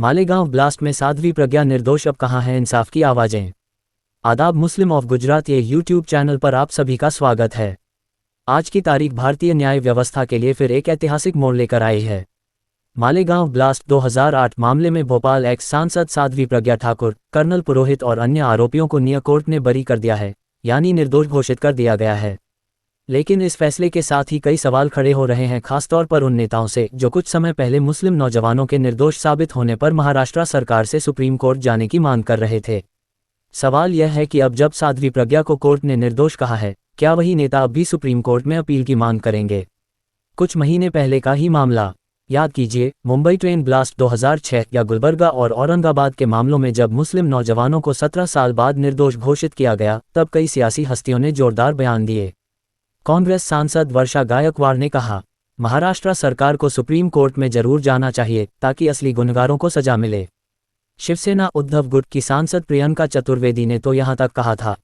Malegaon blast में साध्वी प्रज्ञा निर्दोष, अब कहाँ हैं इंसाफ की आवाजें। आदाब, मुस्लिम ऑफ गुजरात ये यूट्यूब चैनल पर आप सभी का स्वागत है। आज की तारीख भारतीय न्याय व्यवस्था के लिए फिर एक ऐतिहासिक मोड़ लेकर आई है। मालेगांव ब्लास्ट 2008 मामले में भोपाल एक्स सांसद साध्वी प्रज्ञा ठाकुर, कर्नल पुरोहित और अन्य आरोपियों को न्याय कोर्ट ने बरी कर दिया है, यानी निर्दोष घोषित कर दिया गया है। लेकिन इस फैसले के साथ ही कई सवाल खड़े हो रहे हैं, खासतौर पर उन नेताओं से जो कुछ समय पहले मुस्लिम नौजवानों के निर्दोष साबित होने पर महाराष्ट्र सरकार से सुप्रीम कोर्ट जाने की मांग कर रहे थे। सवाल यह है कि अब जब साध्वी प्रज्ञा को कोर्ट ने निर्दोष कहा है, क्या वही नेता अब भी सुप्रीम कोर्ट में अपील की मांग करेंगे। कुछ महीने पहले का ही मामला याद कीजिए, मुंबई ट्रेन ब्लास्ट 2006 या गुलबर्गा और औरंगाबाद के मामलों में जब मुस्लिम नौजवानों को 17 साल बाद निर्दोष घोषित किया गया, तब कई सियासी हस्तियों ने जोरदार बयान दिए। कांग्रेस सांसद वर्षा गायकवाड़ ने कहा, महाराष्ट्र सरकार को सुप्रीम कोर्ट में जरूर जाना चाहिए ताकि असली गुनहगारों को सजा मिले। शिवसेना उद्धव गुट की सांसद प्रियंका चतुर्वेदी ने तो यहां तक कहा था,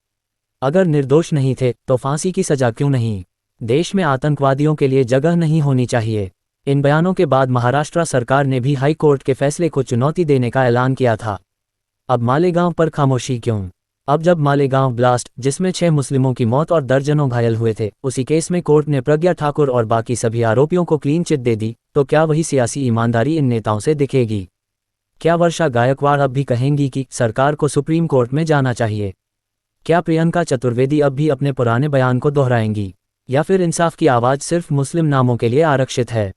अगर निर्दोष नहीं थे तो फांसी की सजा क्यों नहीं, देश में आतंकवादियों के लिए जगह नहीं होनी चाहिए। इन बयानों के बाद महाराष्ट्र सरकार ने भी हाई कोर्ट के फैसले को चुनौती देने का ऐलान किया था। अब मालेगांव पर खामोशी क्यों? अब जब मालेगांव ब्लास्ट, जिसमें 6 मुस्लिमों की मौत और दर्जनों घायल हुए थे, उसी केस में कोर्ट ने प्रज्ञा ठाकुर और बाकी सभी आरोपियों को क्लीन चिट दे दी, तो क्या वही सियासी ईमानदारी इन नेताओं से दिखेगी? क्या वर्षा गायकवाड़ अब भी कहेंगी कि सरकार को सुप्रीम कोर्ट में जाना चाहिए? क्या प्रियंका चतुर्वेदी अब भी अपने पुराने बयान को दोहराएंगी, या फिर इंसाफ की आवाज़ सिर्फ मुस्लिम नामों के लिए आरक्षित है?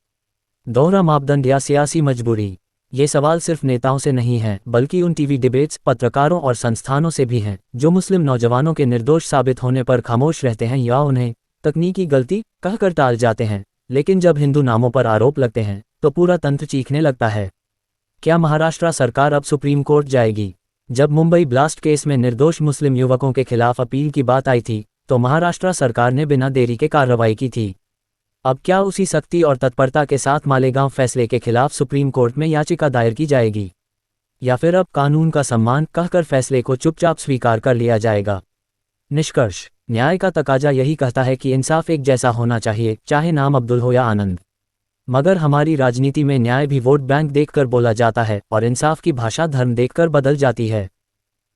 दोहरा मापदंड या सियासी मजबूरी, ये सवाल सिर्फ नेताओं से नहीं है, बल्कि उन टीवी डिबेट्स, पत्रकारों और संस्थानों से भी हैं जो मुस्लिम नौजवानों के निर्दोष साबित होने पर खामोश रहते हैं या उन्हें तकनीकी गलती कहकर टाल जाते हैं। लेकिन जब हिंदू नामों पर आरोप लगते हैं तो पूरा तंत्र चीखने लगता है। क्या महाराष्ट्र सरकार अब सुप्रीम कोर्ट जाएगी? जब मुंबई ब्लास्ट केस में निर्दोष मुस्लिम युवकों के खिलाफ अपील की बात आई थी, तो महाराष्ट्र सरकार ने बिना देरी के कार्रवाई की थी। अब क्या उसी सख्ती और तत्परता के साथ मालेगांव फैसले के खिलाफ सुप्रीम कोर्ट में याचिका दायर की जाएगी, या फिर अब कानून का सम्मान कहकर फैसले को चुपचाप स्वीकार कर लिया जाएगा? निष्कर्ष, न्याय का तकाजा यही कहता है कि इंसाफ एक जैसा होना चाहिए, चाहे नाम अब्दुल हो या आनंद। मगर हमारी राजनीति में न्याय भी वोट बैंक देखकर बोला जाता है और इंसाफ की भाषा धर्म देखकर बदल जाती है।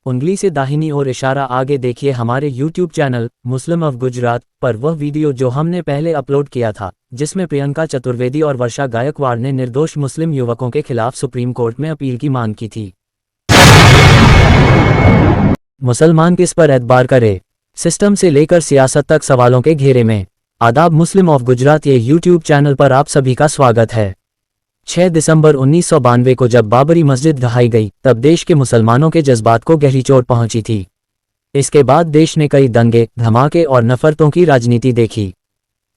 उंगली से दाहिनी ओर इशारा, आगे देखिए हमारे YouTube channel Muslim of Gujarat पर वह वीडियो जो हमने पहले अपलोड किया था, जिसमें प्रियंका चतुर्वेदी और वर्षा गायकवाड़ ने निर्दोष मुस्लिम युवकों के खिलाफ सुप्रीम कोर्ट में अपील की मांग की थी। मुसलमान किस पर एतबार करे? सिस्टम से लेकर सियासत तक सवालों के घेरे में। आदाब, मुस्लिम ऑफ गुजरात ये यूट्यूब चैनल पर आप सभी का स्वागत है। 6 दिसंबर 1992 को जब बाबरी मस्जिद ढहाई गई, तब देश के मुसलमानों के जज्बात को गहरी चोट पहुंची थी। इसके बाद देश ने कई दंगे, धमाके और नफरतों की राजनीति देखी।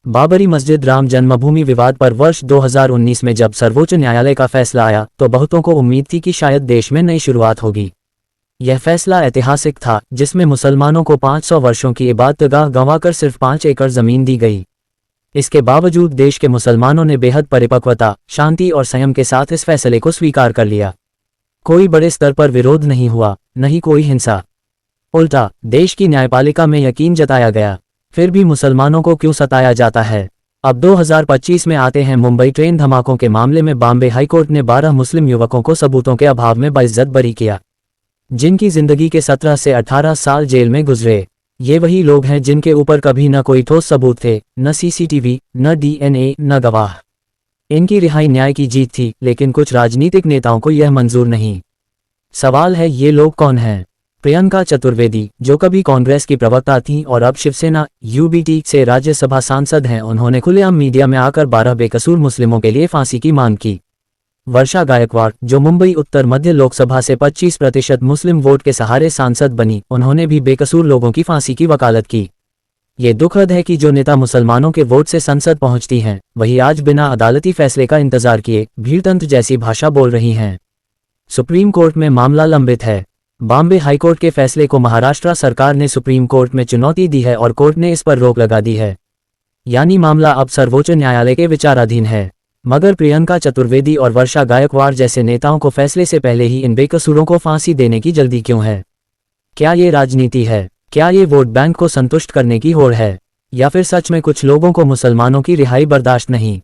बाबरी मस्जिद राम जन्मभूमि विवाद पर वर्ष 2019 में जब सर्वोच्च न्यायालय का फैसला आया, तो बहुतों को उम्मीद थी कि शायद देश में नई शुरुआत होगी। यह फैसला ऐतिहासिक था, जिसमें मुसलमानों को 500 वर्षों की इबादतगाह गंवाकर सिर्फ 5 एकड़ जमीन दी गई। इसके बावजूद देश के मुसलमानों ने बेहद परिपक्वता, शांति और संयम के साथ इस फैसले को स्वीकार कर लिया। कोई बड़े स्तर पर विरोध नहीं हुआ, नहीं कोई हिंसा। उल्टा देश की न्यायपालिका में यकीन जताया गया। फिर भी मुसलमानों को क्यों सताया जाता है? अब 2025 में आते हैं। मुंबई ट्रेन धमाकों के मामले में बॉम्बे हाईकोर्ट ने 12 मुस्लिम युवकों को सबूतों के अभाव में बाइज्जत बरी किया, जिनकी जिंदगी के 17 से 18 साल जेल में गुजरे। ये वही लोग हैं जिनके ऊपर कभी न कोई ठोस सबूत थे, न सीसीटीवी, न डीएनए, न गवाह। इनकी रिहाई न्याय की जीत थी, लेकिन कुछ राजनीतिक नेताओं को यह मंजूर नहीं। सवाल है, ये लोग कौन हैं? प्रियंका चतुर्वेदी, जो कभी कांग्रेस की प्रवक्ता थीं और अब शिवसेना यूबीटी से राज्यसभा सांसद हैं, उन्होंने खुलेआम मीडिया में आकर 12 बेकसूर मुस्लिमों के लिए फांसी की मांग की। वर्षा गायकवाड़, जो मुंबई उत्तर मध्य लोकसभा से 25% मुस्लिम वोट के सहारे सांसद बनी, उन्होंने भी बेकसूर लोगों की फांसी की वकालत की। ये दुखद है कि जो नेता मुसलमानों के वोट से संसद पहुंचती हैं, वही आज बिना अदालती फैसले का इंतजार किए भीड़तंत्र जैसी भाषा बोल रही हैं। सुप्रीम कोर्ट में मामला लंबित है। बॉम्बे हाईकोर्ट के फैसले को महाराष्ट्र सरकार ने सुप्रीम कोर्ट में चुनौती दी है और कोर्ट ने इस पर रोक लगा दी है, यानी मामला अब सर्वोच्च न्यायालय के विचाराधीन है। मगर प्रियंका चतुर्वेदी और वर्षा गायकवाड़ जैसे नेताओं को फैसले से पहले ही इन बेकसूरों को फांसी देने की जल्दी क्यों है? क्या ये राजनीति है? क्या ये वोट बैंक को संतुष्ट करने की होड़ है? या फिर सच में कुछ लोगों को मुसलमानों की रिहाई बर्दाश्त नहीं?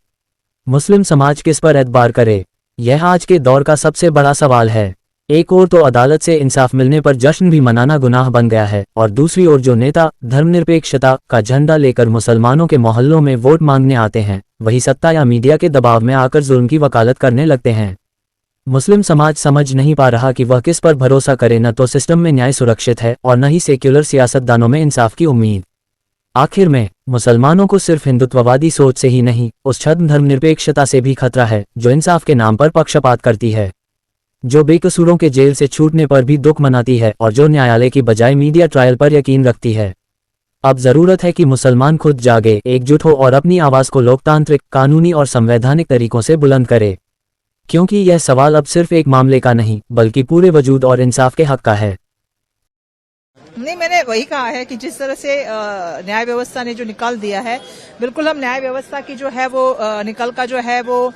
मुस्लिम समाज किस पर एतबार करे? यह आज के दौर का सबसे बड़ा सवाल है। एक ओर तो अदालत से इंसाफ मिलने पर जश्न भी मनाना गुनाह बन गया है, और दूसरी ओर जो नेता धर्मनिरपेक्षता का झंडा लेकर मुसलमानों के मोहल्लों में वोट मांगने आते हैं, वही सत्ता या मीडिया के दबाव में आकर जुल्म की वकालत करने लगते हैं। मुस्लिम समाज समझ नहीं पा रहा कि वह किस पर भरोसा करे। न तो सिस्टम में न्याय सुरक्षित है और न ही सेक्युलर सियासतदानों में इंसाफ की उम्मीद। आखिर में मुसलमानों को सिर्फ हिंदुत्ववादी सोच से ही नहीं, उस छद्म धर्मनिरपेक्षता से भी खतरा है जो इंसाफ के नाम पर पक्षपात करती है, जो बेकसूरों के जेल से छूटने पर भी दुख मनाती है और जो न्यायालय की बजाय मीडिया ट्रायल पर यकीन रखती है। अब जरूरत है कि मुसलमान खुद जागे, एकजुट हो और अपनी आवाज को लोकतांत्रिक, कानूनी और संवैधानिक तरीकों से बुलंद करे, क्योंकि यह सवाल अब सिर्फ एक मामले का नहीं बल्कि पूरे वजूद और इंसाफ के हक का है। नहीं, मैंने वही कहा है कि जिस तरह से न्याय व्यवस्था ने जो निकाल दिया है, बिल्कुल हम न्याय व्यवस्था की जो है वो निकल का जो है वो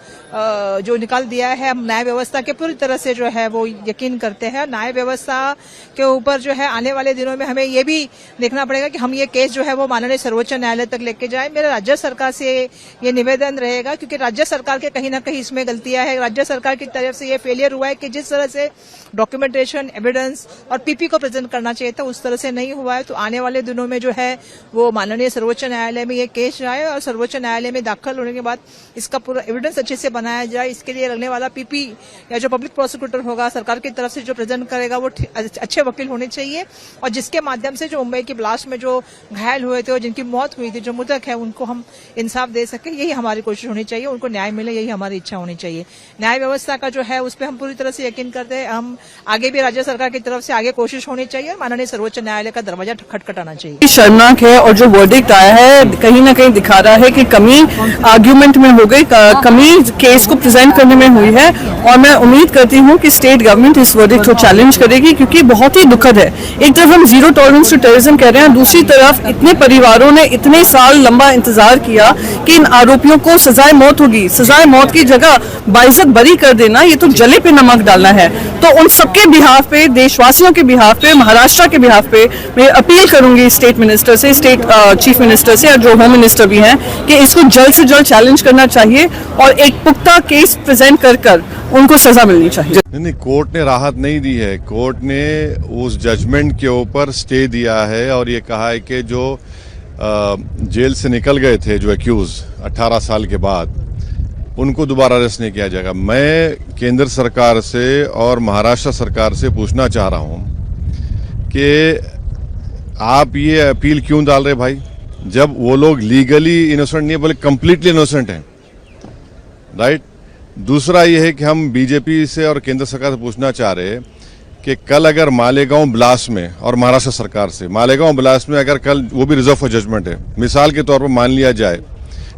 जो निकाल दिया है, हम न्याय व्यवस्था के पूरी तरह से जो है वो यकीन करते हैं। न्याय व्यवस्था के ऊपर जो है आने वाले दिनों में हमें ये भी देखना पड़ेगा कि हम ये केस जो है वो माननीय सर्वोच्च न्यायालय तक लेके जाए। मेरा राज्य सरकार से ये निवेदन रहेगा, क्योंकि राज्य सरकार के कहीं ना कहीं इसमें गलतियां है। राज्य सरकार की तरफ से ये फेलियर हुआ है कि जिस तरह से डॉक्यूमेंटेशन, एविडेंस और पीपी को प्रेजेंट करना चाहिए था, उस तरह से नहीं हुआ है। तो आने वाले दिनों में जो है वो माननीय सर्वोच्च न्यायालय में ये केस जाए और सर्वोच्च न्यायालय में दाखिल होने के बाद इसका पूरा एविडेंस अच्छे से बनाया जाए। इसके लिए लगने वाला पीपी या जो पब्लिक प्रोसिक्यूटर होगा सरकार की तरफ से जो प्रेजेंट करेगा वो अच्छे वकील होने चाहिए, और जिसके माध्यम से जो मुंबई की ब्लास्ट में जो घायल हुए थे और जिनकी मौत हुई थी, जो मृतक है, उनको हम इंसाफ दे सके। यही हमारी कोशिश होनी चाहिए, उनको न्याय मिले, यही हमारी इच्छा होनी चाहिए। न्याय व्यवस्था का जो है उस पर हम पूरी तरह से यकीन करते हैं। हम आगे भी राज्य सरकार की तरफ से आगे कोशिश होनी चाहिए, माननीय सर्वोच्च न्यायालय का दरवाजा खटखटाना चाहिए। शर्मनाक है, और जो वर्डिक्ट आया है कहीं ना कहीं दिखा रहा है कि कमी आर्ग्यूमेंट में हो गई, कमी केस को प्रेजेंट करने में हुई है, और मैं उम्मीद करती हूं कि स्टेट गवर्नमेंट इस वर्डिक्ट को चैलेंज करेगी, क्योंकि बहुत ही दुखद है। एक तरफ हम जीरो टॉलरेंस टू टेररिज्म कह रहे हैं, दूसरी तरफ इतने परिवारों ने इतने साल लंबा इंतजार किया कि इन आरोपियों को सजाए मौत होगी। सजाए मौत की जगह बाइज्जत बरी कर देना, ये तो जले पे नमक डालना है। तो उन सबके बिहाफ पे, देशवासियों के बिहाफ पे, महाराष्ट्र के बिहाफ पे मैं अपील करूंगी स्टेट मिनिस्टर से, स्टेट चीफ मिनिस्टर से, और जो होम मिनिस्टर भी हैं, कि इसको जल्द से जल्द चैलेंज करना चाहिए और एक पुख्ता केस प्रेजेंट कर उनको सजा मिलनी चाहिए। नहीं, कोर्ट ने राहत नहीं दी है। कोर्ट ने उस जजमेंट के ऊपर स्टे दिया है और ये कहा है कि जो जेल से निकल गए थे, जो एक्यूज 18 साल के बाद, उनको दोबारा अरेस्ट नहीं किया जाएगा। मैं केंद्र सरकार से और महाराष्ट्र सरकार से पूछना चाह रहा हूं कि आप ये अपील क्यों डाल रहे भाई, जब वो लोग लीगली इनोसेंट नहीं है, बल्कि कंप्लीटली इनोसेंट हैं, राइट। दूसरा ये है कि हम बीजेपी से और केंद्र सरकार से पूछना चाह रहे हैं कि कल अगर मालेगांव ब्लास्ट में, और महाराष्ट्र सरकार से, मालेगांव ब्लास्ट में अगर कल वो भी रिजर्व फॉर जजमेंट है, मिसाल के तौर पर मान लिया जाए,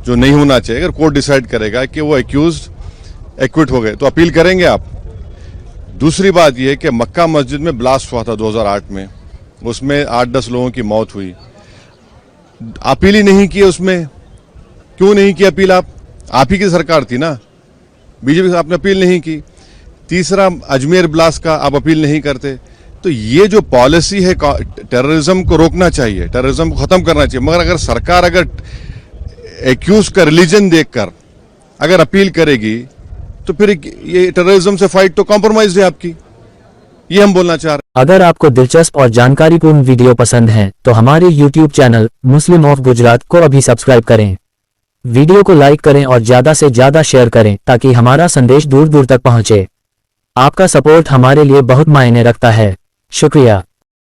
जो नहीं होना चाहिए, अगर कोर्ट डिसाइड करेगा कि वो एक्यूज्ड एक्विट हो गए, तो अपील करेंगे आप। दूसरी बात यह है कि मक्का मस्जिद में ब्लास्ट हुआ था 2008 में, उसमें 8-10 लोगों की मौत हुई, अपील ही नहीं की उसमें। क्यों नहीं की अपील? आप ही की सरकार थी ना, बीजेपी से आपने अपील नहीं की। तीसरा, अजमेर ब्लास्ट का आप अपील नहीं करते। तो ये जो पॉलिसी है, टेररिज्म को रोकना चाहिए, टेररिज्म को खत्म करना चाहिए, मगर अगर सरकार अगर एक्यूज का रिलीजन देखकर अगर अपील करेगी तो फिर ये टेररिज्म से फाइट तो कॉम्प्रोमाइज है आपकी, ये हम बोलना चाह रहे हैं। अगर आपको दिलचस्प और जानकारीपूर्ण वीडियो पसंद है तो हमारे YouTube channel Muslim of Gujarat को अभी सब्सक्राइब करें। वीडियो को लाइक करें और ज्यादा से ज्यादा शेयर करें ताकि हमारा संदेश दूर दूर तक पहुंचे। आपका सपोर्ट हमारे लिए बहुत मायने रखता है। शुक्रिया।